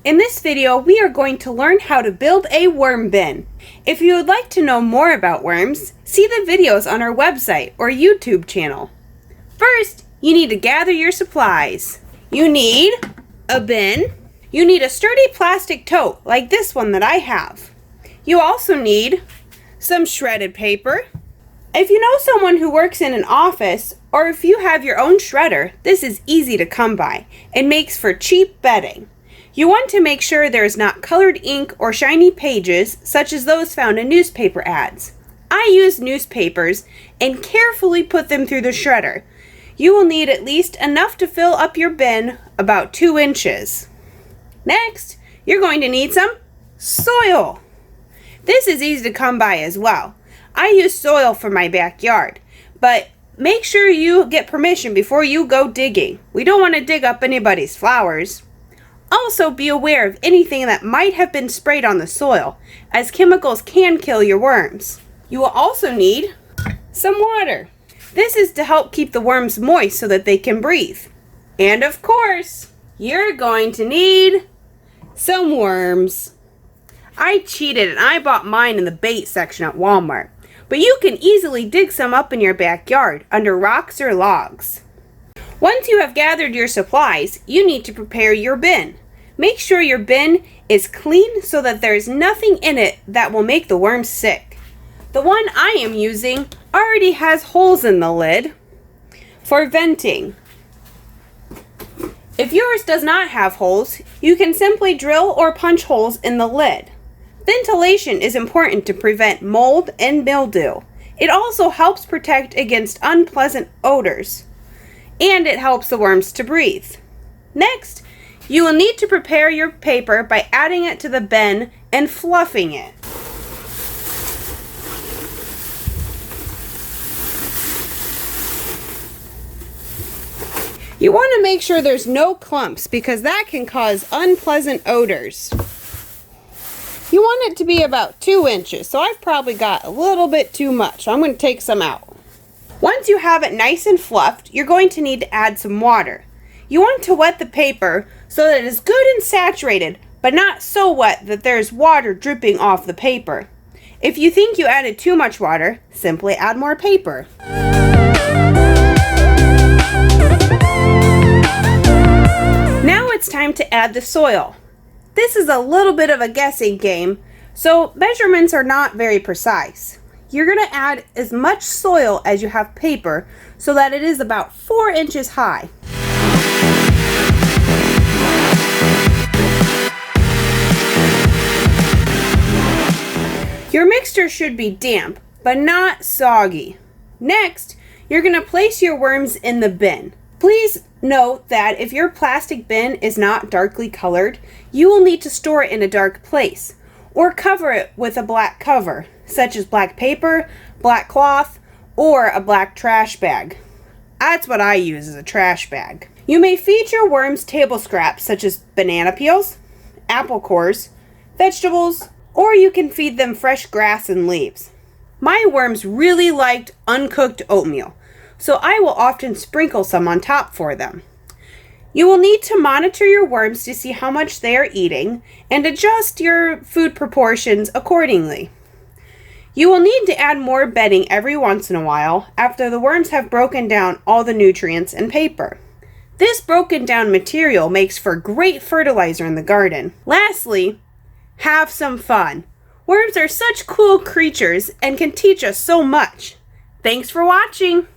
In this video, we are going to learn how to build a worm bin. If you would like to know more about worms, see the videos on our website or YouTube channel. First, you need to gather your supplies. You need a bin. You need a sturdy plastic tote like this one that I have. You also need some shredded paper. If you know someone who works in an office, or if you have your own shredder, this is easy to come by. It makes for cheap bedding. You want to make sure there is not colored ink or shiny pages, such as those found in newspaper ads. I use newspapers and carefully put them through the shredder. You will need at least enough to fill up your bin, about 2 inches. Next, you're going to need some soil. This is easy to come by as well. I use soil for my backyard, but make sure you get permission before you go digging. We don't want to dig up anybody's flowers. Also, be aware of anything that might have been sprayed on the soil, as chemicals can kill your worms. You will also need some water. This is to help keep the worms moist so that they can breathe. And of course, you're going to need some worms. I cheated and I bought mine in the bait section at Walmart. But you can easily dig some up in your backyard under rocks or logs. Once you have gathered your supplies, you need to prepare your bin. Make sure your bin is clean so that there is nothing in it that will make the worms sick. The one I am using already has holes in the lid for venting. If yours does not have holes, you can simply drill or punch holes in the lid. Ventilation is important to prevent mold and mildew. It also helps protect against unpleasant odors, and it helps the worms to breathe. Next, you will need to prepare your paper by adding it to the bin and fluffing it. You want to make sure there's no clumps because that can cause unpleasant odors. You want it to be about 2 inches, so I've probably got a little bit too much. I'm going to take some out. Once you have it nice and fluffed, you're going to need to add some water. You want to wet the paper so that it is good and saturated, but not so wet that there's water dripping off the paper. If you think you added too much water, simply add more paper. Now it's time to add the soil. This is a little bit of a guessing game, so measurements are not very precise. You're going to add as much soil as you have paper so that it is about 4 inches high. Your mixture should be damp, but not soggy. Next, you're going to place your worms in the bin. Please note that if your plastic bin is not darkly colored, you will need to store it in a dark place or cover it with a black cover, such as black paper, black cloth, or a black trash bag. That's what I use, as a trash bag. You may feed your worms table scraps such as banana peels, apple cores, vegetables, or you can feed them fresh grass and leaves. My worms really liked uncooked oatmeal, so I will often sprinkle some on top for them. You will need to monitor your worms to see how much they are eating and adjust your food proportions accordingly. You will need to add more bedding every once in a while after the worms have broken down all the nutrients in paper. This broken down material makes for great fertilizer in the garden. Lastly, have some fun. Worms are such cool creatures and can teach us so much. Thanks for watching.